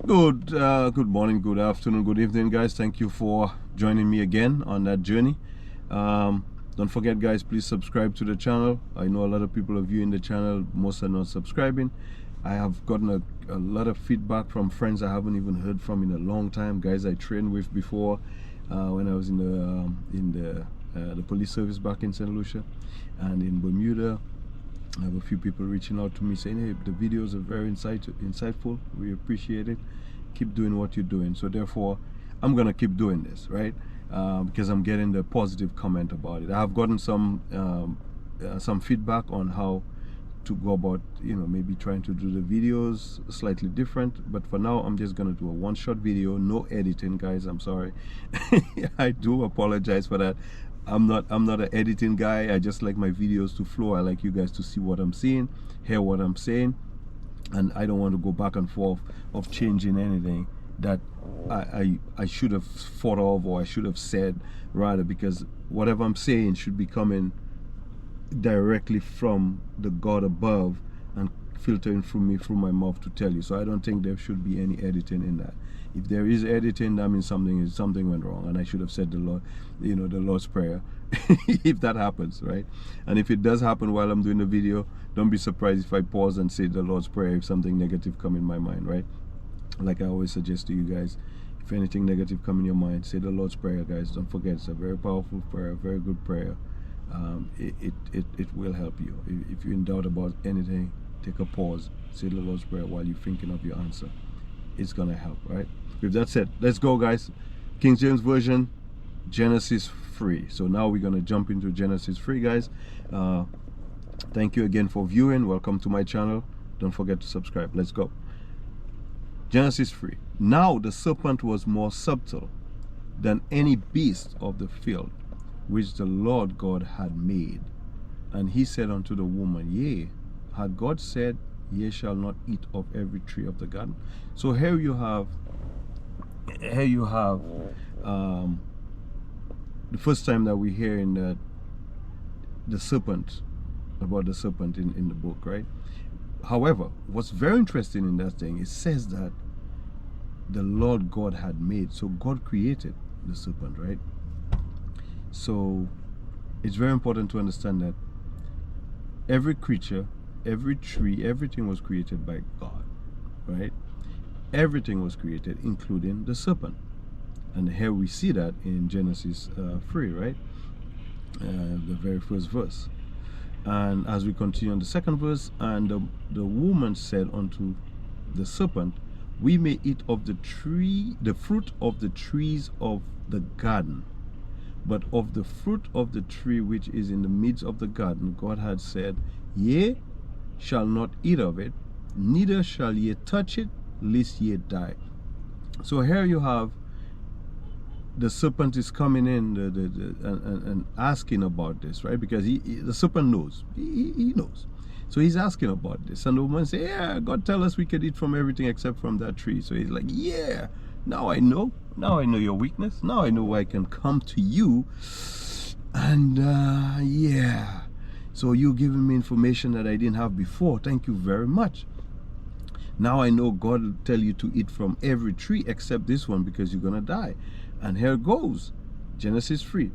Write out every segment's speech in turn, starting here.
Good morning, good afternoon, good evening, guys. Thank you for joining me again on that journey. Don't forget, guys, please subscribe to the channel. I know a lot of people are viewing the channel, most are not subscribing. I have gotten a lot of feedback from friends I haven't even heard from in a long time, guys I trained with before when I was in the police service back in St. Lucia and in Bermuda. I have a few people reaching out to me saying, hey, the videos are very insightful. We appreciate it. Keep doing what you're doing. So therefore, I'm going to keep doing this, right? Because I'm getting the positive comment about it. I have gotten some feedback on how to go about, maybe trying to do the videos slightly different. But for now, I'm just going to do a one-shot video, no editing, guys. I'm sorry. I do apologize for that. I'm not an editing guy. I just like my videos to flow. I like you guys to see what I'm seeing, hear what I'm saying, and I don't want to go back and forth of changing anything that I should have thought of or I should have said, rather, because whatever I'm saying should be coming directly from the God above and filtering through me, through my mouth to tell you. So I don't think there should be any editing in that. If there is editing, that means something went wrong, and I should have said the Lord, the Lord's Prayer, if that happens, right? And if it does happen while I'm doing the video, don't be surprised if I pause and say the Lord's Prayer if something negative come in my mind, right? Like I always suggest to you guys, if anything negative come in your mind, say the Lord's Prayer, guys. Don't forget, it's a very powerful prayer, very good prayer. It will help you. If you're in doubt about anything, take a pause, say the Lord's Prayer while you're thinking of your answer. It's gonna help, right? With that said, let's go, guys. King James Version, Genesis 3. So now we're gonna jump into Genesis 3, guys. Thank you again for viewing. Welcome to my channel. Don't forget to subscribe. Let's go. Genesis 3. Now the serpent was more subtle than any beast of the field which the Lord God had made. And he said unto the woman, Yea, had God said, Ye shall not eat of every tree of the garden? So here you have the first time that we're hearing that the serpent, about the serpent in the book, right? However, what's very interesting in that thing, it says that the Lord God had made. So God created the serpent, right? So it's very important to understand that every creature, every tree, everything was created by God, right? Everything was created, including the serpent. And here we see that in Genesis 3, right? The very first verse. And as we continue on the second verse, and the woman said unto the serpent, We may eat of the fruit of the trees of the garden. But of the fruit of the tree which is in the midst of the garden, God had said, Ye shall not eat of it, neither shall ye touch it, lest ye die. So here you have the serpent is coming in and asking about this, right? Because the serpent knows. He knows. So he's asking about this. And the woman says, yeah, God tell us we could eat from everything except from that tree. So he's like, yeah, now I know. Now I know your weakness. Now I know I can come to you. And yeah. So you're giving me information that I didn't have before. Thank you very much. Now I know God will tell you to eat from every tree except this one because you're going to die. And here goes. Genesis 3.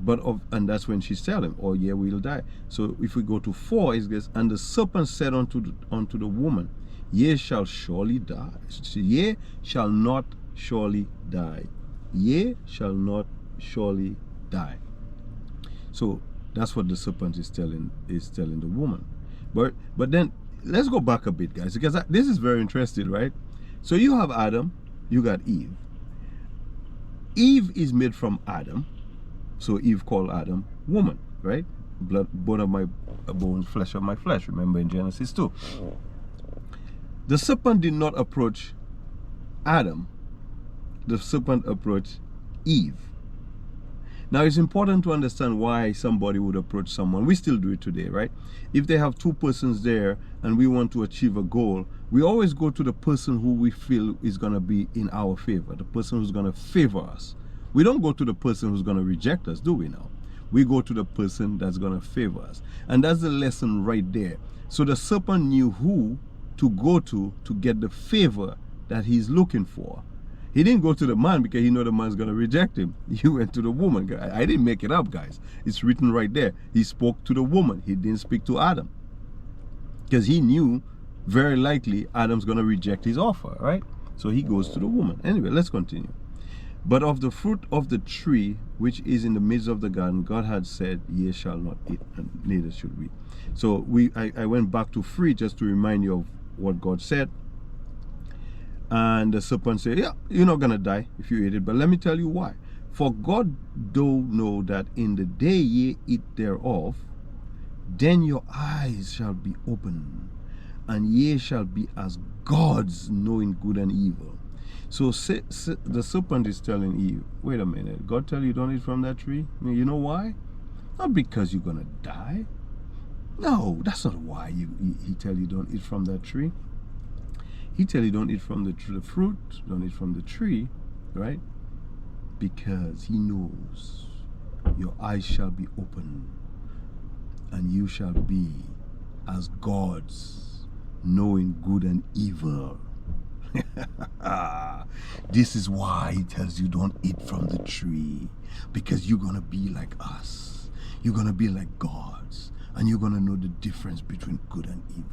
And that's when she's telling him, oh yeah, we'll die. So if we go to 4, it says, and the serpent said unto the woman, Ye shall surely die. Ye shall not surely die. Ye shall not surely die. So that's what the serpent is telling the woman. But then let's go back a bit, guys, because this is very interesting, right? So you have Adam, you got Eve. Eve is made from Adam. So Eve called Adam woman, right? Bone of my bones, flesh of my flesh. Remember in Genesis 2. The serpent did not approach Adam. The serpent approached Eve. Now it's important to understand why somebody would approach someone. We still do it today, right? If they have two persons there and we want to achieve a goal, we always go to the person who we feel is going to be in our favor, the person who's going to favor us. We don't go to the person who's going to reject us, do we now? We go to the person that's going to favor us. And that's the lesson right there. So the serpent knew who to go to get the favor that he's looking for. He didn't go to the man because he knew the man's going to reject him. He went to the woman. I didn't make it up, guys. It's written right there. He spoke to the woman. He didn't speak to Adam. Because he knew very likely Adam's going to reject his offer, right? So he goes to the woman. Anyway, let's continue. But of the fruit of the tree which is in the midst of the garden, God had said, ye shall not eat, and neither should we. So I went back to 3 just to remind you of what God said. And the serpent said, yeah, you're not going to die if you eat it. But let me tell you why. For God do know that in the day ye eat thereof, then your eyes shall be opened, and ye shall be as gods, knowing good and evil. So the serpent is telling Eve, wait a minute, God tell you don't eat from that tree? I mean, you know why? Not because you're going to die. No, that's not why he tell you don't eat from that tree. He tell you don't eat from the fruit, don't eat from the tree, right? Because he knows your eyes shall be opened, and you shall be as gods, knowing good and evil. This is why he tells you don't eat from the tree, because you're going to be like us. You're going to be like gods, and you're going to know the difference between good and evil.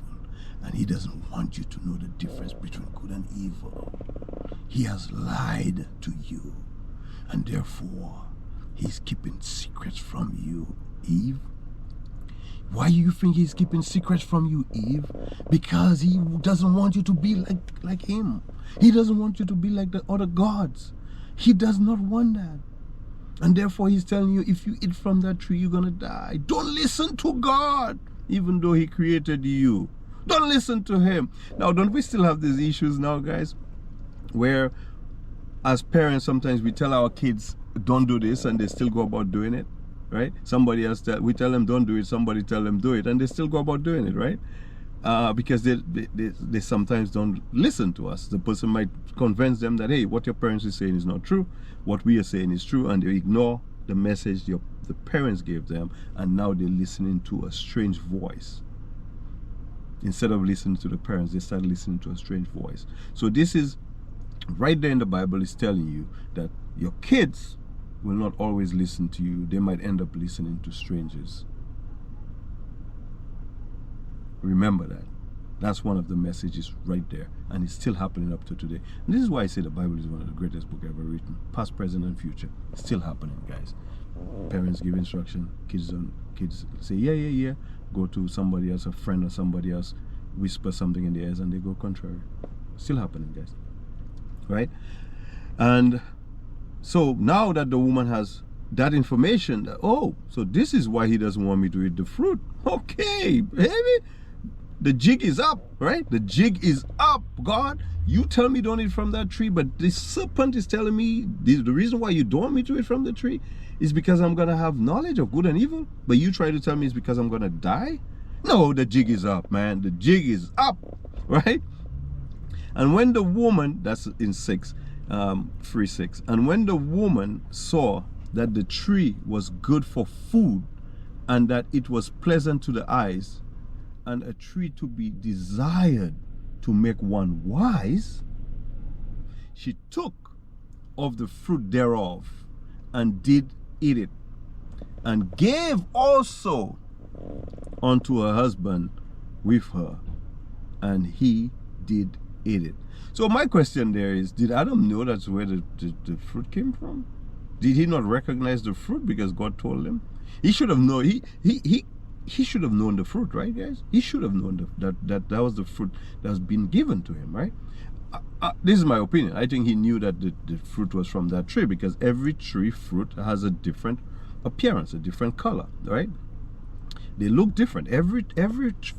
And he doesn't want you to know the difference between good and evil. He has lied to you, and therefore he's keeping secrets from you, Eve. Why do you think he's keeping secrets from you, Eve? Because he doesn't want you to be like him. He doesn't want you to be like the other gods. He does not want that. And therefore he's telling you, if you eat from that tree, you're going to die. Don't listen to God, even though he created you. Don't listen to him. Now, don't we still have these issues now, guys, where as parents, sometimes we tell our kids, don't do this, and they still go about doing it, right? Somebody else, we tell them don't do it, somebody tell them do it, and they still go about doing it, right? Because they sometimes don't listen to us. The person might convince them that, hey, what your parents are saying is not true, what we are saying is true, and they ignore the message the parents gave them, and now they're listening to a strange voice. Instead of listening to the parents, they start listening to a strange voice. So this is right there in the Bible is telling you that your kids will not always listen to you. They might end up listening to strangers. Remember that. That's one of the messages right there, and it's still happening up to today. And this is why I say the Bible is one of the greatest books ever written, past, present, and future. It's still happening, guys. Parents give instruction, kids say yeah, go to somebody else, a friend or somebody else, whisper something in their ears, and they go contrary. Still happening, guys, right? And so now that the woman has that information, that, oh, so this is why he doesn't want me to eat the fruit. Okay, baby, the jig is up, right? The jig is up. God, you tell me don't eat from that tree, but the serpent is telling me the reason why you don't want me to eat from the tree is because I'm going to have knowledge of good and evil. But you try to tell me it's because I'm going to die? No, the jig is up, man. The jig is up, right? And when the woman, that's in 6, 3:6, and when the woman saw that the tree was good for food, and that it was pleasant to the eyes, and a tree to be desired to make one wise, she took of the fruit thereof, and did eat it, and gave also unto her husband with her, and he did eat it. So my question there is, did Adam know that's where the fruit came from? Did he not recognize the fruit because God told him? He should have known. He should have known the fruit, right, guys? He should have known that was the fruit that's been given to him, right? This is my opinion. I think he knew that the fruit was from that tree, because every tree fruit has a different appearance, a different color, right? They look different. Every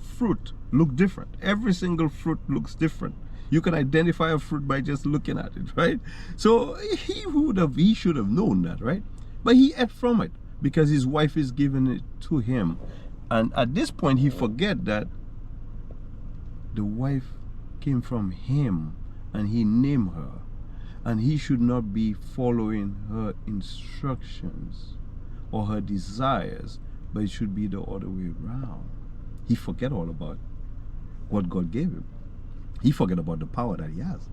fruit look different. Every single fruit looks different. You can identify a fruit by just looking at it, right? So he should have known that, right? But he ate from it because his wife is giving it to him. And at this point, he forget that the wife came from him, and he named her, and he should not be following her instructions or her desires, but it should be the other way around. He forget all about what God gave him. He forget about the power that he has.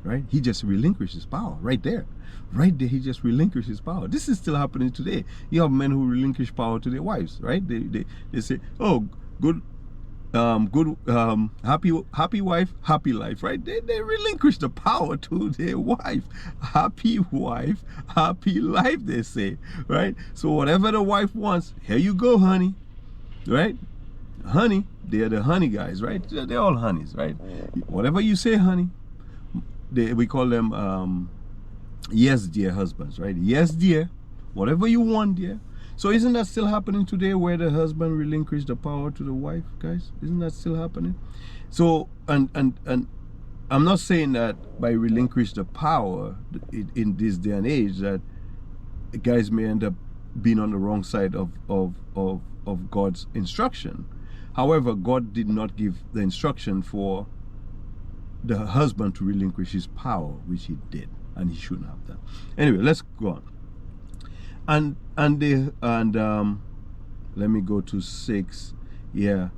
right? He just relinquished his power right there. Right there, he just relinquished his power. This is still happening today. You have men who relinquish power to their wives, right? They say, oh, good, happy wife, happy life, right? They relinquish the power to their wife. Happy wife, happy life, they say, right? So whatever the wife wants, here you go, honey, right? Honey, they're the honey guys, right? They're all honeys, right? Whatever you say, honey, we call them yes dear husbands, right? Yes dear, whatever you want, dear. So isn't that still happening today, where the husband relinquished the power to the wife, guys? Isn't that still happening? So and I'm not saying that by relinquish the power in this day and age that guys may end up being on the wrong side of God's instruction. However, God did not give the instruction for the husband to relinquish his power, which he did, and he shouldn't have done. Anyway, let's go on. And let me go to 6. Yeah,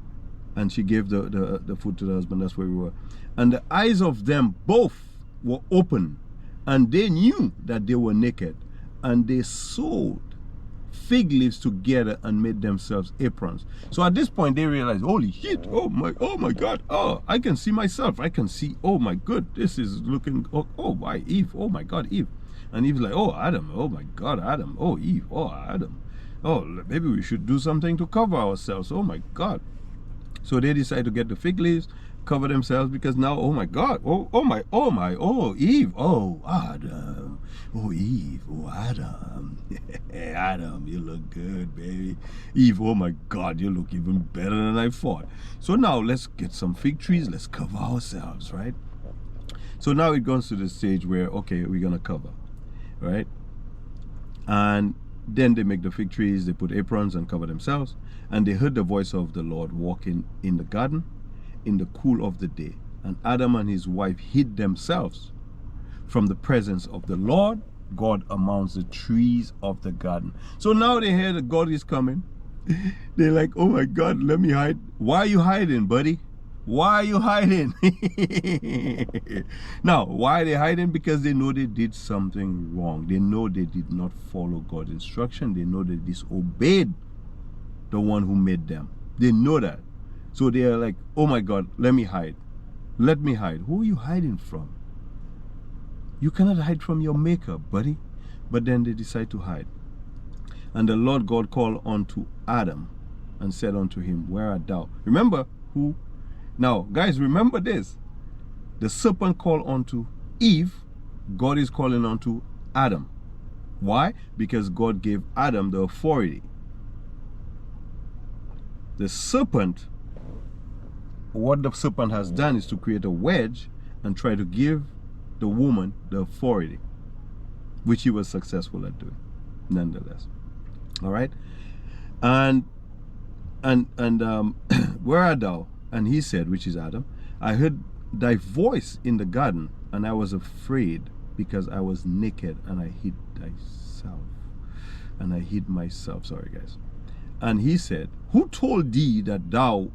and she gave the food to the husband. That's where we were. And the eyes of them both were open, and they knew that they were naked, and they sewed fig leaves together and made themselves aprons. So at this point they realized, holy shit, oh my God, oh, I can see myself, I can see, oh my God, this is looking, oh my Eve, oh my God, Eve. And Eve's like, oh Adam, oh my God, Adam, oh Eve, oh Adam, oh maybe we should do something to cover ourselves, oh my God. So they decide to get the fig leaves, cover themselves, because now, oh my God, oh Eve, oh Adam, oh Eve, oh Adam, Adam, you look good, baby. Eve, oh my God, you look even better than I thought. So now let's get some fig trees, let's cover ourselves, right? So now it goes to the stage where, okay, we're gonna cover, right? And then they make the fig trees, they put aprons and cover themselves, and they heard the voice of the Lord walking in the garden in the cool of the day. And Adam and his wife hid themselves from the presence of the Lord God amongst the trees of the garden. So now they hear that God is coming. They're like, oh my God, let me hide. Why are you hiding, buddy? Why are you hiding? Now, why are they hiding? Because they know they did something wrong. They know they did not follow God's instruction. They know they disobeyed the one who made them. They know that. So they are like, oh my God, let me hide. Let me hide. Who are you hiding from? You cannot hide from your maker, buddy. But then they decide to hide. And the Lord God called unto Adam and said unto him, where art thou? Remember who? Now, guys, remember this. The serpent called unto Eve. God is calling unto Adam. Why? Because God gave Adam the authority. The serpent, what the serpent has done is to create a wedge and try to give the woman the authority, which he was successful at doing, nonetheless. All right, and where art thou? And he said, which is Adam, I heard thy voice in the garden, and I was afraid because I was naked, and I hid thyself, and I hid myself. Sorry, guys. And he said, who told thee that thou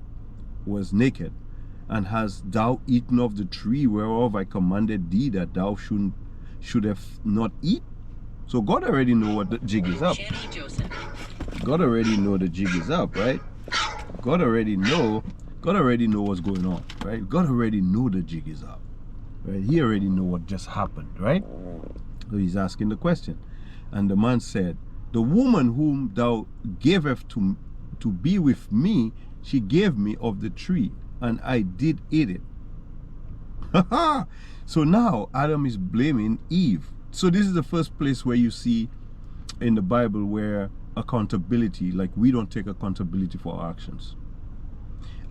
was naked? And hast thou eaten of the tree whereof I commanded thee that thou should have not eat? So God already know what the jig is up. God already know the jig is up, right? God already know what's going on, right? God already know the jig is up, right? He already know what just happened, right? So he's asking the question. And the man said, the woman whom thou gavest to be with me, she gave me of the tree, and I did eat it. So now Adam is blaming Eve. So this is the first place where you see in the Bible where accountability, like we don't take accountability for our actions.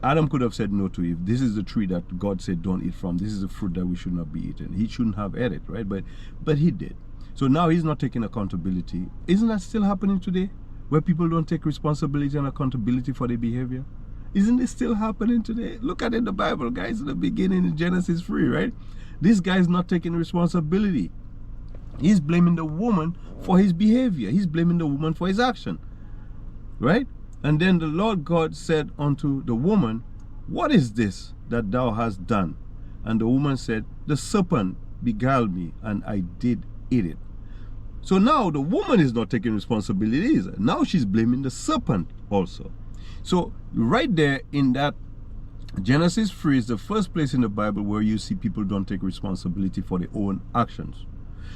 Adam could have said no to Eve. This is the tree that God said don't eat from. This is the fruit that we should not be eating. He shouldn't have ate it, right? But he did. So now he's not taking accountability. Isn't that still happening today? Where people don't take responsibility and accountability for their behavior? Isn't it still happening today? Look at it in the Bible, guys, in the beginning in Genesis 3, right? This guy's not taking responsibility. He's blaming the woman for his behavior. He's blaming the woman for his action, right? And then the Lord God said unto the woman, what is this that thou hast done? And the woman said, the serpent beguiled me, and I did eat it. So now the woman is not taking responsibility either. Now she's blaming the serpent also. So right there in that Genesis 3 is the first place in the Bible where you see people don't take responsibility for their own actions.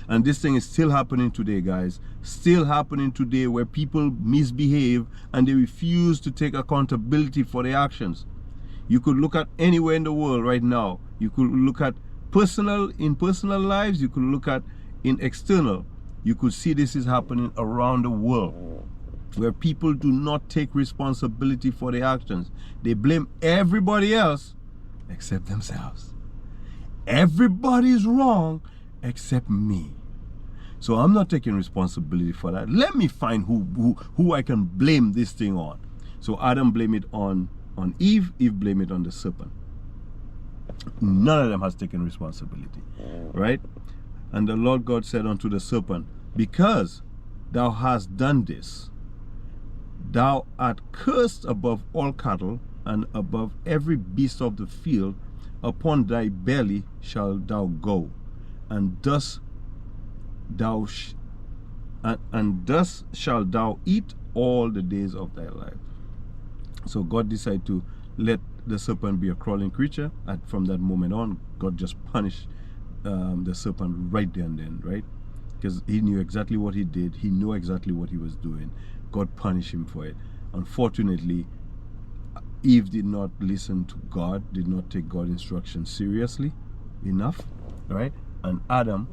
And this thing is still happening today, guys. Still happening today, where people misbehave and they refuse to take accountability for their actions. You could look at anywhere in the world right now. You could look at personal lives. You could look at in external. You could see this is happening around the world, where people do not take responsibility for their actions. They blame everybody else except themselves. Everybody's wrong except me. So I'm not taking responsibility for that. Let me find who I can blame this thing on. So Adam blamed it on Eve. Eve blamed it on the serpent. None of them has taken responsibility, right? And the Lord God said unto the serpent, because thou hast done this, thou art cursed above all cattle and above every beast of the field. Upon thy belly shalt thou go, and thus shalt thou eat all the days of thy life. So God decided to let the serpent be a crawling creature. And from that moment on, God just punished the serpent right there and then, right? Because he knew exactly what he did. He knew exactly what he was doing. God punished him for it. Unfortunately, Eve did not listen to God, did not take God's instructions seriously enough, right? And Adam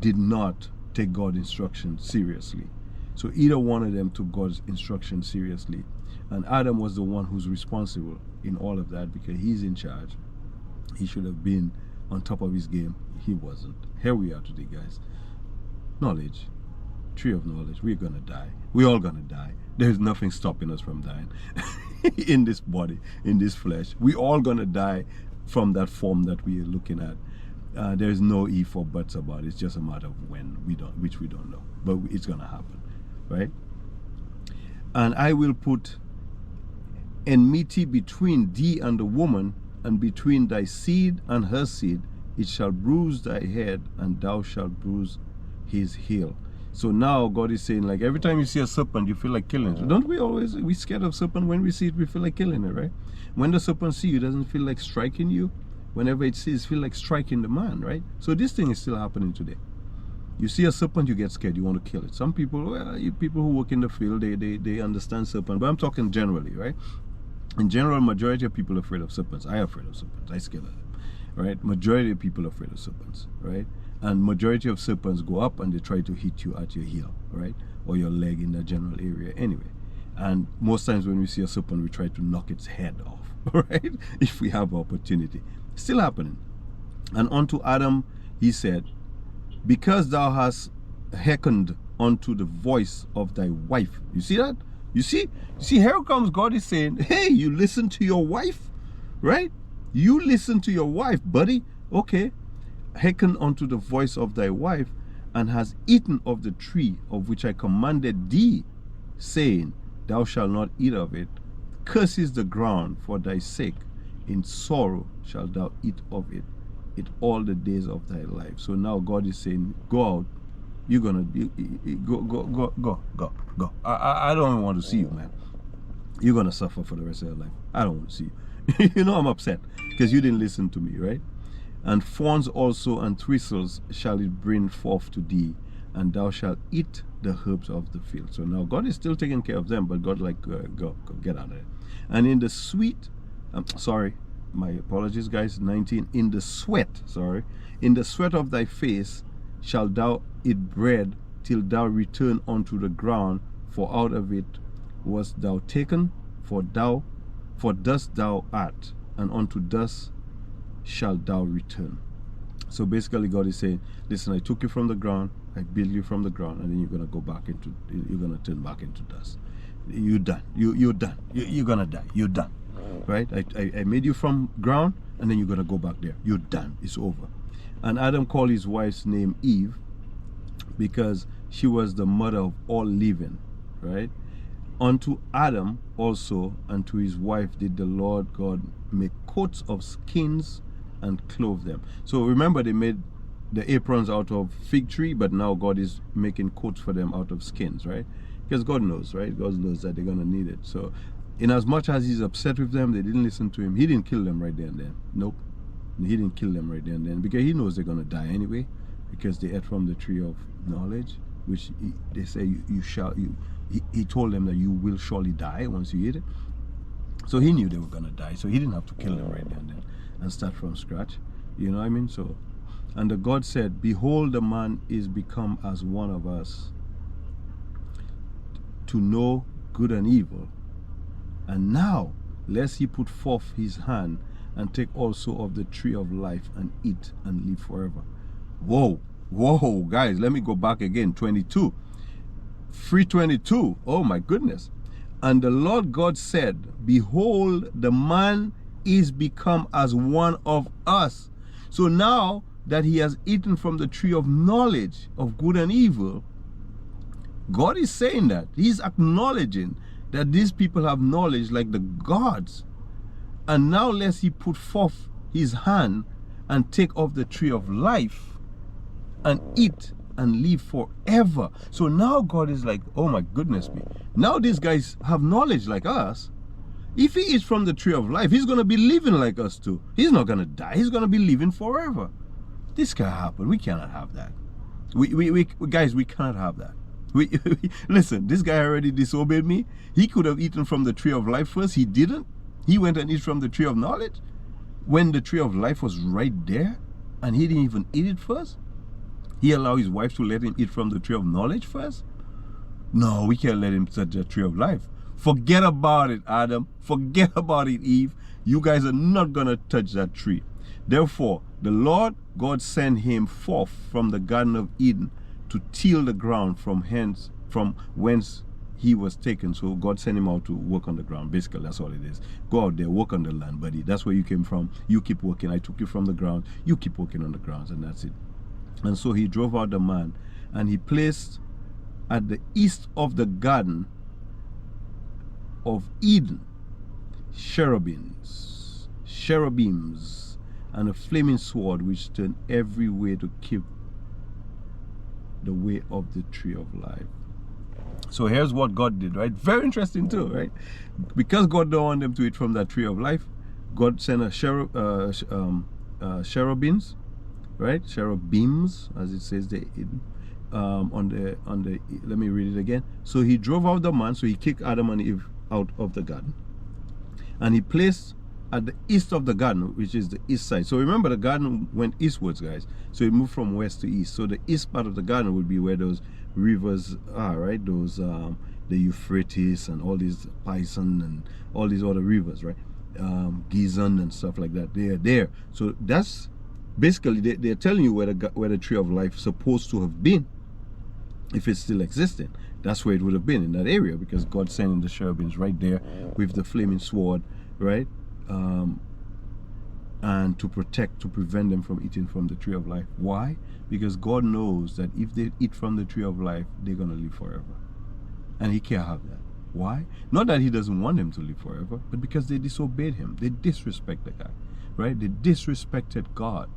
did not take God's instructions seriously. So either one of them took God's instructions seriously. And Adam was the one who's responsible in all of that, because he's in charge. He should have been on top of his game. He wasn't. Here we are today, guys. Knowledge. Tree of knowledge. We're gonna die. We're all gonna die. There's nothing stopping us from dying. In this body, in this flesh. We're all gonna die from that form that we are looking at. There's no if or buts about it. It's just a matter of when, which we don't know. But it's gonna happen, right? And I will put enmity between thee and the woman, and between thy seed and her seed. It shall bruise thy head, and thou shalt bruise his heel. So now God is saying, like, every time you see a serpent, you feel like killing it. So don't we scared of serpent? When we see it, we feel like killing it, right? When the serpent sees you, it doesn't feel like striking you. Whenever it sees, feel like striking the man, right? So this thing is still happening today. You see a serpent, you get scared, you want to kill it. Some people, people who work in the field, they understand serpent. But I'm talking generally, right? In general, majority of people are afraid of serpents. I am afraid of serpents. I scared of them, right? Majority of people are afraid of serpents, right? And majority of serpents go up and they try to hit you at your heel, right? Or your leg in that general area anyway. And most times when we see a serpent, we try to knock its head off, right? If we have opportunity. Still happening. And unto Adam he said, because thou hast hearkened unto the voice of thy wife. You see that? You see, here comes God is saying, hey, you listen to your wife, right? You listen to your wife, buddy. Okay. Hearken unto the voice of thy wife, and has eaten of the tree of which I commanded thee, saying, thou shalt not eat of it. Curses the ground for thy sake. In sorrow shalt thou eat of it all the days of thy life. So now God is saying, go out. You're gonna go. I don't even want to see you, man. You're gonna suffer for the rest of your life. I don't want to see you. You know I'm upset because you didn't listen to me, right? And thorns also and thistles shall it bring forth to thee, and thou shalt eat the herbs of the field. So now God is still taking care of them, but God like, go, get out of there. And in the sweet, sorry, my apologies, guys, 19, in the sweat of thy face shalt thou eat bread till thou return unto the ground, for out of it wast thou taken, for dust thou art, and unto dust shalt thou return. So basically God is saying, listen, I took you from the ground, I built you from the ground, and then you're gonna turn back into dust. You're done. You're done. You're gonna die. You're done. Right? I made you from ground, and then you're gonna go back there. You're done. It's over. And Adam called his wife's name Eve, because she was the mother of all living, right? Unto Adam also and to his wife did the Lord God make coats of skins and clothe them. So remember, they made the aprons out of fig tree, but now God is making coats for them out of skins, right? Because God knows, right? God knows that they're going to need it. So in as much as he's upset with them, they didn't listen to him. He didn't kill them right there and then. Nope. He didn't kill them right there and then, because he knows they're going to die anyway, because they ate from the tree of knowledge, which they say he told them that you will surely die once you eat it. So he knew they were going to die. So he didn't have to kill them right there and then and start from scratch. You know what I mean? So, and the God said, behold, the man is become as one of us, to know good and evil. And now, lest he put forth his hand and take also of the tree of life and eat and live forever. Whoa, whoa, guys, let me go back again. 22. 3:22. Oh my goodness. And the Lord God said, behold, the man is become as one of us. So now that he has eaten from the tree of knowledge of good and evil, God is saying that. He's acknowledging that these people have knowledge like the gods. And now lest he put forth his hand and take of the tree of life and eat and live forever. So now God is like, oh my goodness me. Now these guys have knowledge like us. If he eats from the tree of life, he's going to be living like us too. He's not going to die. He's going to be living forever. This can't happen. We cannot have that. Guys, we cannot have that. Listen, this guy already disobeyed me. He could have eaten from the tree of life first. He didn't. He went and ate from the tree of knowledge when the tree of life was right there, and he didn't even eat it first. He allowed his wife to let him eat from the tree of knowledge first. No, we can't let him touch the tree of life. Forget about it, Adam. Forget about it, Eve. You guys are not going to touch that tree. Therefore, the Lord God sent him forth from the Garden of Eden to till the ground from whence he was taken. So God sent him out to work on the ground. Basically, that's all it is. Go out there, work on the land, buddy. That's where you came from. You keep working. I took you from the ground. You keep working on the grounds, and that's it. And so he drove out the man, and he placed at the east of the Garden of Eden cherubims, and a flaming sword which turned every way to keep the way of the tree of life. So here's what God did, right? Very interesting too, right? Because God don't want them to eat from that tree of life, God sent a cherubims, right? Cherubims, as it says there, on the let me read it again. So he drove out the man, so he kicked Adam and Eve out of the garden, and he placed at the east of the garden, which is the east side. So remember, the garden went eastwards, guys. So it moved from west to east. So the east part of the garden would be where those rivers are, right? Those the Euphrates and all these Pison and all these other rivers, right? Gizon and stuff like that. They are there. So that's basically they're telling you where the tree of life is supposed to have been, if it's still existing. That's where it would have been, in that area, because God sending the cherubims right there with the flaming sword, right? And to prevent them from eating from the tree of life. Why? Because God knows that if they eat from the tree of life, they're going to live forever. And he can't have that. Why? Not that he doesn't want them to live forever, but because they disobeyed him. They disrespect the guy, right? They disrespected God.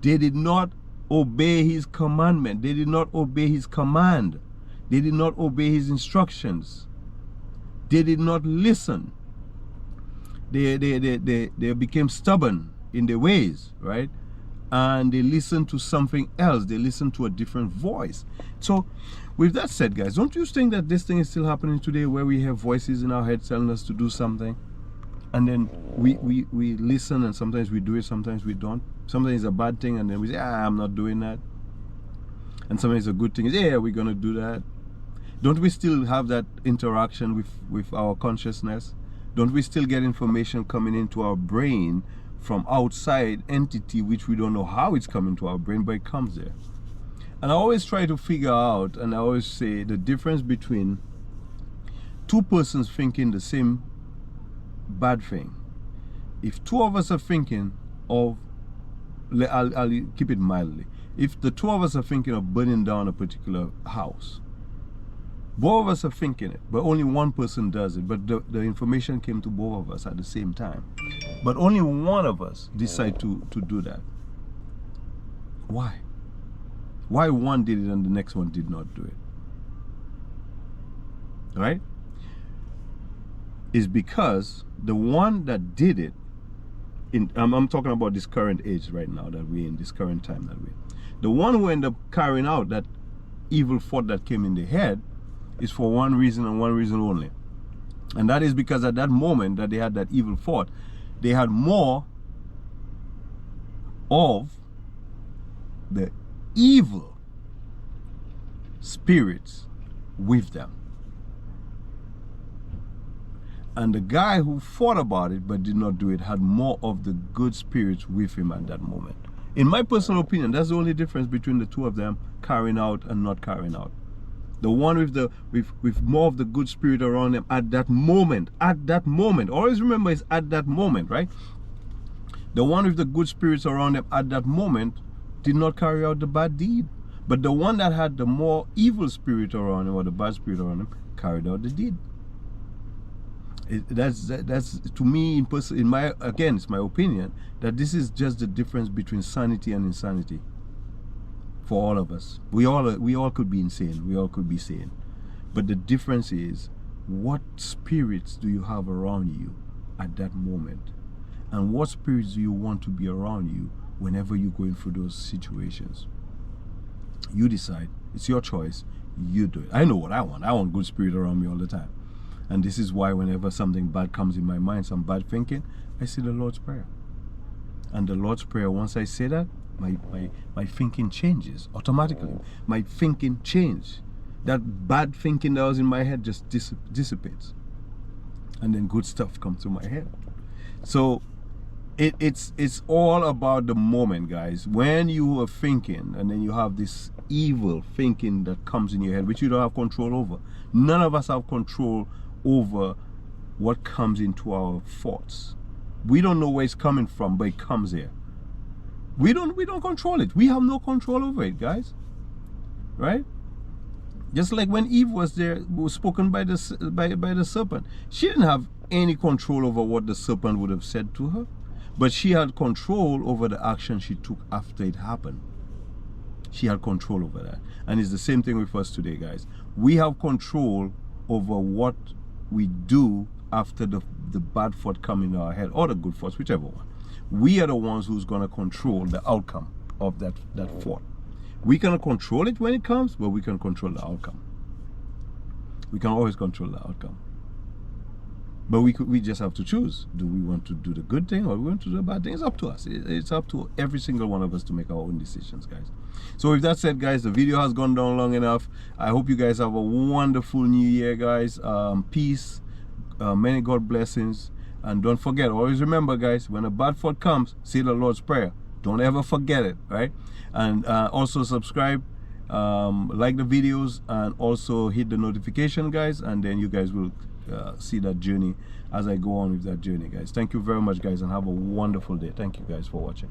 They did not obey his commandment. They did not obey his command. They did not obey his instructions. They did not listen. They became stubborn in their ways, right? And they listened to something else. They listened to a different voice. So with that said, guys, don't you think that this thing is still happening today, where we have voices in our head telling us to do something, and then we listen, and sometimes we do it, sometimes we don't. Sometimes it's a bad thing, and then we say, I'm not doing that. And sometimes a good thing is, yeah, we're going to do that. Don't we still have that interaction with our consciousness? Don't we still get information coming into our brain from outside entity, which we don't know how it's coming to our brain, but it comes there? And I always try to figure out, and I always say, the difference between two persons thinking the same bad thing. If two of us are thinking of, I'll keep it mildly, if the two of us are thinking of burning down a particular house, Both of us are thinking it, but only one person does it. But the information came to both of us at the same time. But only one of us decide to do that. Why? Why one did it and the next one did not do it? Right? Is because the one that did it, I'm talking about this current age right now that we're in, this current time that we're in. The one who ended up carrying out that evil thought that came in the head is for one reason and one reason only. And that is because at that moment that they had that evil thought, they had more of the evil spirits with them. And the guy who thought about it but did not do it had more of the good spirits with him at that moment. In my personal opinion, that's the only difference between the two of them carrying out and not carrying out. The one with more of the good spirit around them at that moment. At that moment. Always remember, it's at that moment, right? The one with the good spirits around them at that moment did not carry out the bad deed. But the one that had the more evil spirit around him, or the bad spirit around him, carried out the deed. That's to me, in my, again, it's my opinion, that this is just the difference between sanity and insanity. For all of us, we all could be insane, we all could be sane, but the difference is, what spirits do you have around you at that moment, and what spirits do you want to be around you whenever you're going through those situations? You decide. It's your choice. You do it. I know what I want. I want good spirit around me all the time. And this is why whenever something bad comes in my mind, some bad thinking, I say the Lord's Prayer. And the Lord's Prayer, once I say that, my thinking changes automatically. My thinking changes. That bad thinking that was in my head just dissipates. And then good stuff comes to my head. So it's all about the moment, guys. When you are thinking and then you have this evil thinking that comes in your head, which you don't have control over. None of us have control over what comes into our thoughts. We don't know where it's coming from, but it comes here. We don't control it. We have no control over it, guys. Right? Just like when Eve was there, was spoken by the serpent. She didn't have any control over what the serpent would have said to her, but she had control over the action she took after it happened. She had control over that. And it's the same thing with us today, guys. We have control over what we do after the bad thought come in our head, or the good thoughts, whichever one. We are the ones who's going to control the outcome of that thought. We cannot control it when it comes, but we can control the outcome. We can always control the outcome. But we just have to choose. Do we want to do the good thing, or do we want to do the bad thing? It's up to us. It's up to every single one of us to make our own decisions, guys. So with that said, guys, the video has gone down long enough. I hope you guys have a wonderful new year, guys. Peace, many God blessings. And don't forget, always remember, guys, when a bad thought comes, say the Lord's Prayer. Don't ever forget it, right? And also subscribe, like the videos, and also hit the notification, guys, and then you guys will see that journey as I go on with that journey, guys. Thank you very much, guys, and have a wonderful day. Thank you, guys, for watching.